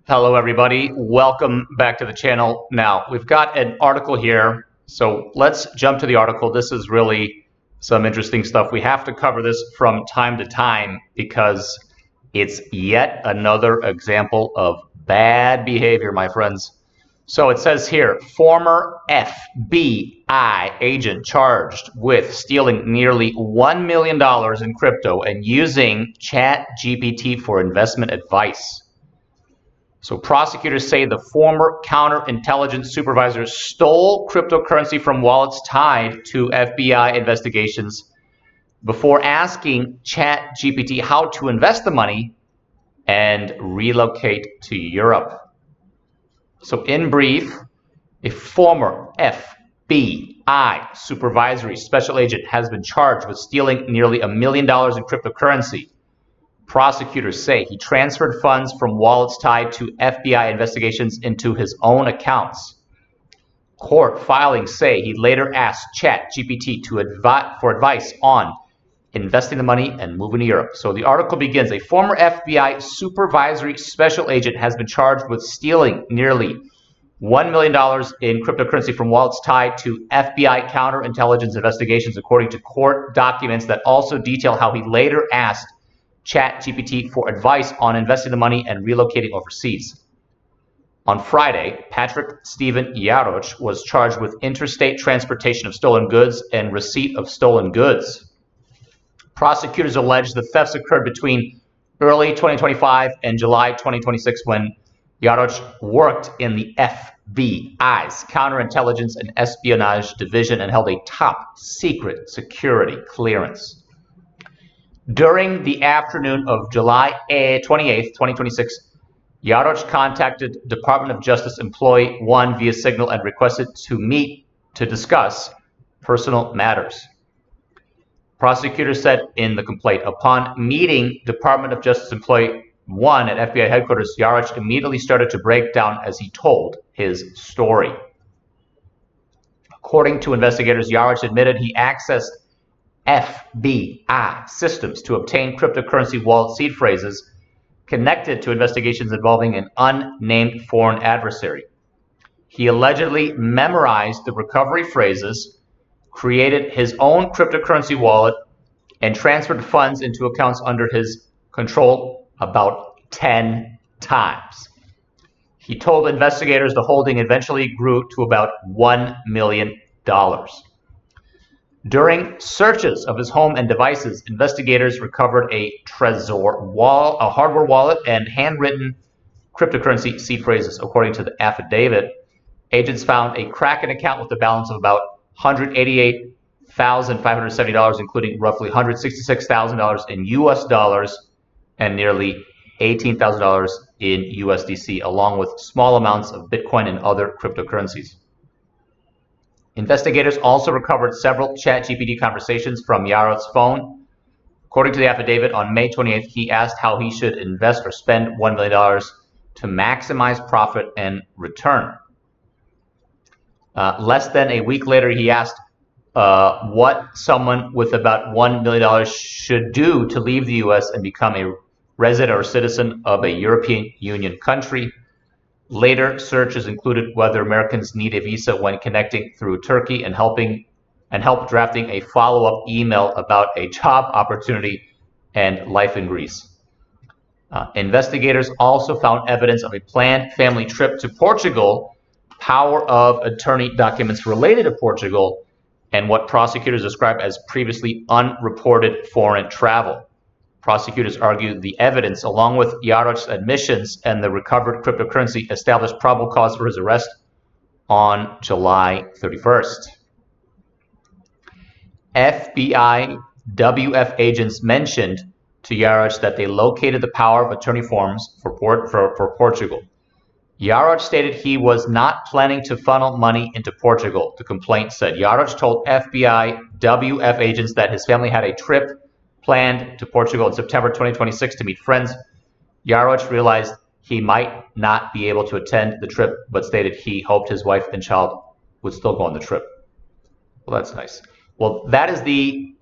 Hello, everybody. Welcome back to the channel. Now, we've got an article here, so let's jump to the article. This is really some interesting stuff. We have to cover this from time to time because it's yet another example of bad behavior, my friends. So it says here, former FBI agent charged with stealing nearly $1 million in crypto and using ChatGPT for investment advice. So prosecutors say the former counterintelligence supervisor stole cryptocurrency from wallets tied to FBI investigations before asking ChatGPT how to invest the money and relocate to Europe. So in brief, a former FBI supervisory special agent has been charged with stealing nearly $1 million in cryptocurrency. Prosecutors say he transferred funds from wallets tied to FBI investigations into his own accounts. Court filings say he later asked ChatGPT for advice on investing the money and moving to Europe. So the article begins, a former FBI supervisory special agent has been charged with stealing nearly $1 million in cryptocurrency from wallets tied to FBI counterintelligence investigations, according to court documents that also detail how he later asked ChatGPT for advice on investing the money and relocating overseas. On Friday, Patrick Steven Yaroch was charged with interstate transportation of stolen goods and receipt of stolen goods. Prosecutors allege the thefts occurred between early 2025 and July 2026 when Yaroch worked in the FBI's Counterintelligence and Espionage division and held a top secret security clearance. During the afternoon of July 28, 2026, Yaroch contacted Department of Justice Employee 1 via Signal and requested to meet to discuss personal matters. Prosecutors said in the complaint, upon meeting Department of Justice Employee 1 at FBI headquarters, Yaroch immediately started to break down as he told his story. According to investigators, Yaroch admitted he accessed FBI systems to obtain cryptocurrency wallet seed phrases connected to investigations involving an unnamed foreign adversary. He allegedly memorized the recovery phrases, created his own cryptocurrency wallet, and transferred funds into accounts under his control about 10 times. He told investigators the holding eventually grew to about $1 million. During searches of his home and devices, investigators recovered a a hardware wallet, and handwritten cryptocurrency seed phrases. According to the affidavit, agents found a Kraken account with a balance of about $188,570, including roughly $166,000 in US dollars and nearly $18,000 in USDC, along with small amounts of Bitcoin and other cryptocurrencies. Investigators also recovered several ChatGPT conversations from Yaroch's phone. According to the affidavit, on May 28th, he asked how he should invest or spend $1 million to maximize profit and return. Less than a week later, he asked what someone with about $1 million should do to leave the U.S. and become a resident or citizen of a European Union country. Later searches included whether Americans need a visa when connecting through Turkey and help drafting a follow-up email about a job opportunity and life in Greece. Investigators also found evidence of a planned family trip to Portugal, power of attorney documents related to Portugal, and what prosecutors describe as previously unreported foreign travel. Prosecutors argued the evidence, along with Yaroch's admissions and the recovered cryptocurrency, established probable cause for his arrest on July 31st. FBI WF agents mentioned to Yaroch that they located the power of attorney forms for Portugal. Yaroch stated he was not planning to funnel money into Portugal, the complaint said. Yaroch told FBI WF agents that his family had a trip planned to Portugal in September 2026 to meet friends. Yaroch realized he might not be able to attend the trip, but stated he hoped his wife and child would still go on the trip. Well, that's nice. Well, that is the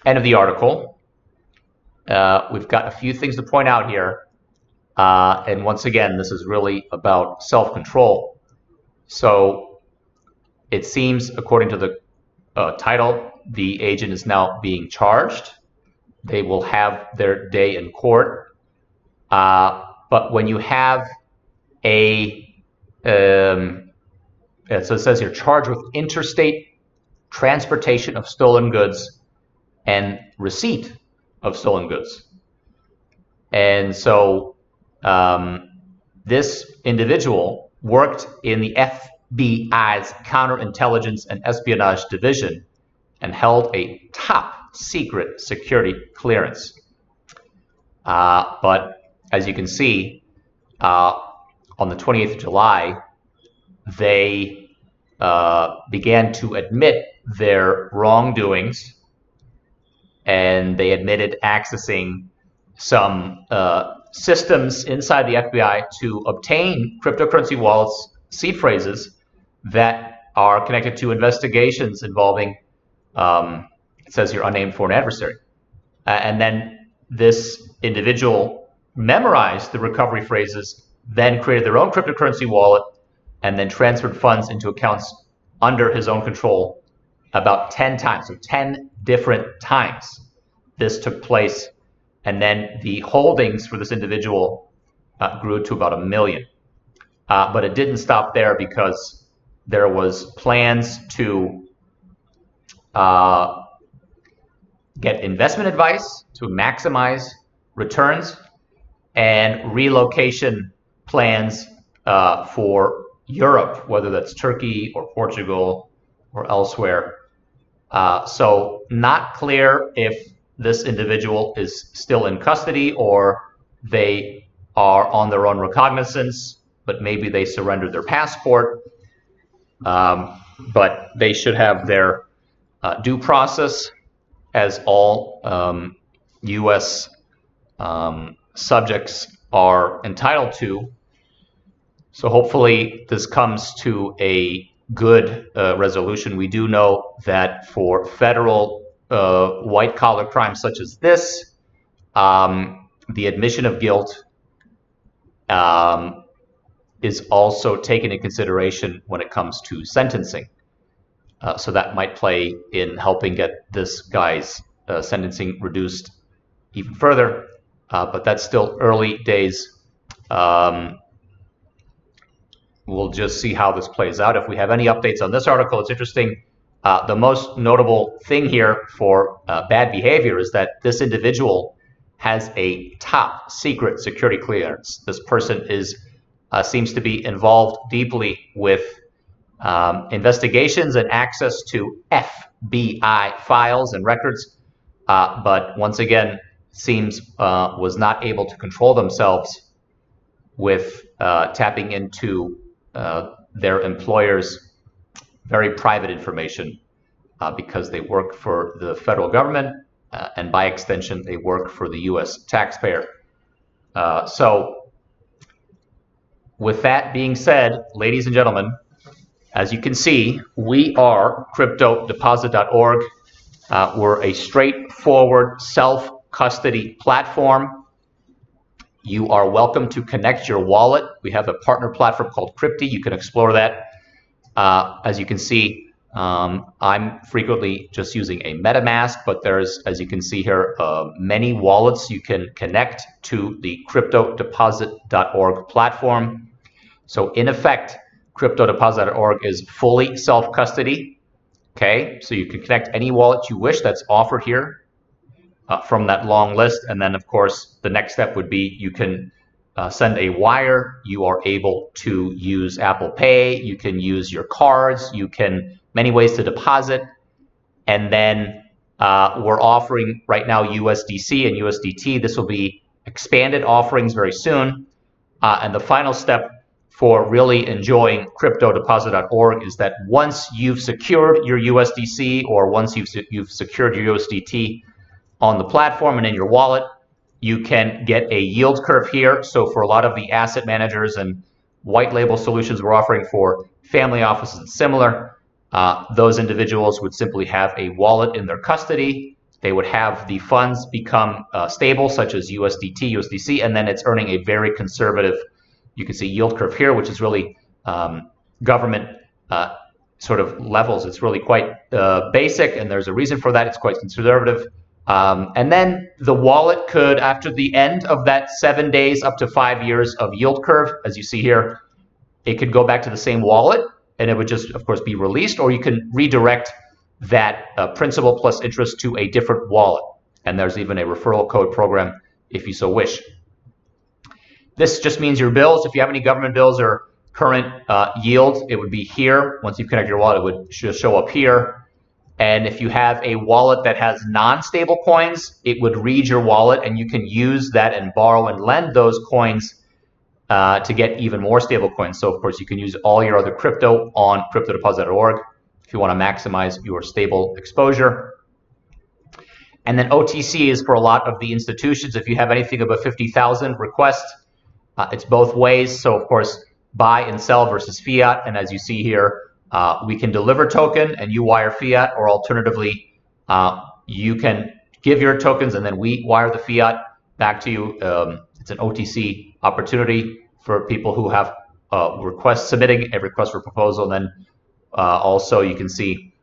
end of the article. We've got a few things to point out here. And once again, this is really about self-control. So it seems, according to the title, the agent is now being charged. They will have their day in court. But when you have so it says here, charged with interstate transportation of stolen goods and receipt of stolen goods. And so this individual worked in the FBI's Counterintelligence and Espionage Division and held a top secret security clearance. But as you can see, on the 28th of July, they began to admit their wrongdoings, and they admitted accessing some systems inside the FBI to obtain cryptocurrency wallets, seed phrases that are connected to investigations involving, it says here, unnamed foreign adversary. And then this individual memorized the recovery phrases, then created their own cryptocurrency wallet, and then transferred funds into accounts under his own control about 10 times. So 10 different times this took place. And then the holdings for this individual grew to about 1 million. But it didn't stop there, because there was plans to get investment advice to maximize returns, and relocation plans for Europe, whether that's Turkey or Portugal or elsewhere. So not clear if this individual is still in custody or they are on their own recognizance, but maybe they surrendered their passport. But they should have their due process, as all U.S. Subjects are entitled to. So hopefully this comes to a good resolution. We do know that for federal white-collar crimes such as this, the admission of guilt is also taken into consideration when it comes to sentencing. So that might play in helping get this guy's sentencing reduced even further. But that's still early days. We'll just see how this plays out. If we have any updates on this article, it's interesting. The most notable thing here for bad behavior is that this individual has a top secret security clearance. This person seems to be involved deeply with investigations and access to FBI files and records, but once again, seems was not able to control themselves with tapping into their employer's very private information, because they work for the federal government, and by extension, they work for the U.S. taxpayer. So with that being said, ladies and gentlemen, as you can see, we are cryptodeposit.org. We're a straightforward self-custody platform. You are welcome to connect your wallet. We have a partner platform called Crypti. You can explore that. As you can see, I'm frequently just using a MetaMask, but there's, as you can see here, many wallets you can connect to the cryptodeposit.org platform. So in effect, cryptodeposit.org is fully self-custody. Okay, so you can connect any wallet you wish that's offered here from that long list. And then, of course, the next step would be you can send a wire. You are able to use Apple Pay. You can use your cards. You can many ways to deposit. And then we're offering right now USDC and USDT. This will be expanded offerings very soon. And the final step for really enjoying cryptodeposit.org is that once you've secured your USDC, or once you've secured your USDT on the platform and in your wallet, you can get a yield curve here. So for a lot of the asset managers and white label solutions we're offering for family offices and similar, those individuals would simply have a wallet in their custody, they would have the funds become stable, such as USDT, USDC, and then it's earning a very conservative, you can see yield curve here, which is really government sort of levels. It's really quite basic, and there's a reason for that. It's quite conservative. And then the wallet could, after the end of that 7 days up to 5 years of yield curve, as you see here, it could go back to the same wallet, and it would just, of course, be released, or you can redirect that principal plus interest to a different wallet. And there's even a referral code program if you so wish. This just means your bills, if you have any government bills or current yield, it would be here. Once you've connected your wallet, it would just show up here. And if you have a wallet that has non-stable coins, it would read your wallet, and you can use that and borrow and lend those coins to get even more stable coins. So, of course, you can use all your other crypto on cryptodeposit.org if you want to maximize your stable exposure. And then OTC is for a lot of the institutions. If you have anything above 50,000 requests, it's both ways. So, of course, buy and sell versus fiat. And as you see here, we can deliver token and you wire fiat, or alternatively, you can give your tokens and then we wire the fiat back to you. It's an OTC opportunity for people who have submitting a request for proposal. And then also you can see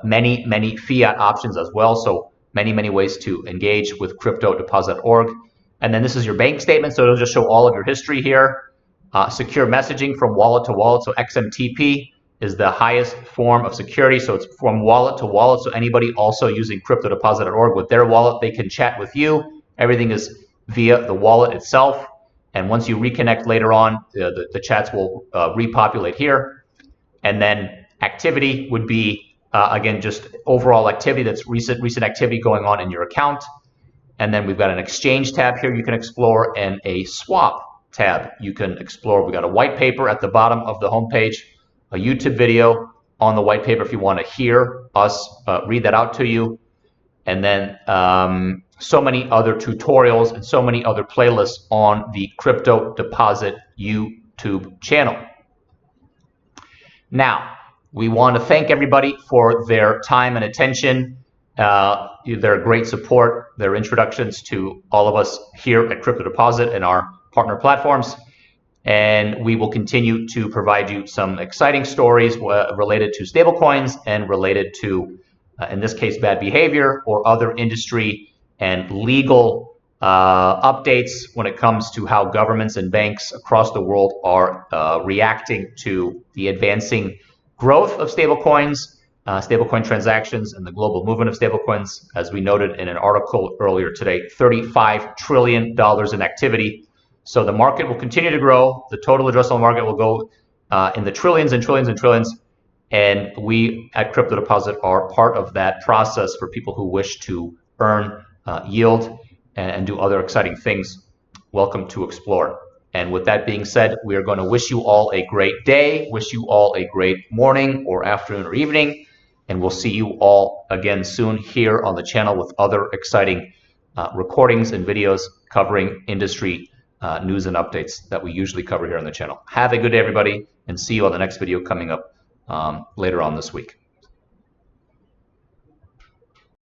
many fiat options as well. So many ways to engage with cryptodeposit.org. And then this is your bank statement. So it'll just show all of your history here. Secure messaging from wallet to wallet. So XMTP is the highest form of security. So it's from wallet to wallet. So anybody also using cryptodeposit.org with their wallet, they can chat with you. Everything is via the wallet itself. And once you reconnect later on, the chats will repopulate here. And then activity would be, again, just overall activity, that's recent activity going on in your account. And then we've got an exchange tab here you can explore, and a swap tab you can explore. We've got a white paper at the bottom of the homepage, a YouTube video on the white paper if you want to hear us read that out to you. And then so many other tutorials and so many other playlists on the Crypto Deposit YouTube channel. Now, we want to thank everybody for their time and attention, their great support, their introductions to all of us here at Crypto Deposit and our partner platforms. And we will continue to provide you some exciting stories related to stablecoins and related to, in this case, bad behavior or other industry and legal updates when it comes to how governments and banks across the world are reacting to the advancing growth of stablecoins, stablecoin transactions, and the global movement of stablecoins. As we noted in an article earlier today, $35 trillion in activity. So the market will continue to grow. The total addressable market will go in the trillions and trillions and trillions. And we at Crypto Deposit are part of that process for people who wish to earn yield and do other exciting things. Welcome to explore. And with that being said, we are going to wish you all a great day, wish you all a great morning or afternoon or evening, and we'll see you all again soon here on the channel with other exciting recordings and videos covering industry news and updates that we usually cover here on the channel. Have a good day, everybody, and see you on the next video coming up later on this week.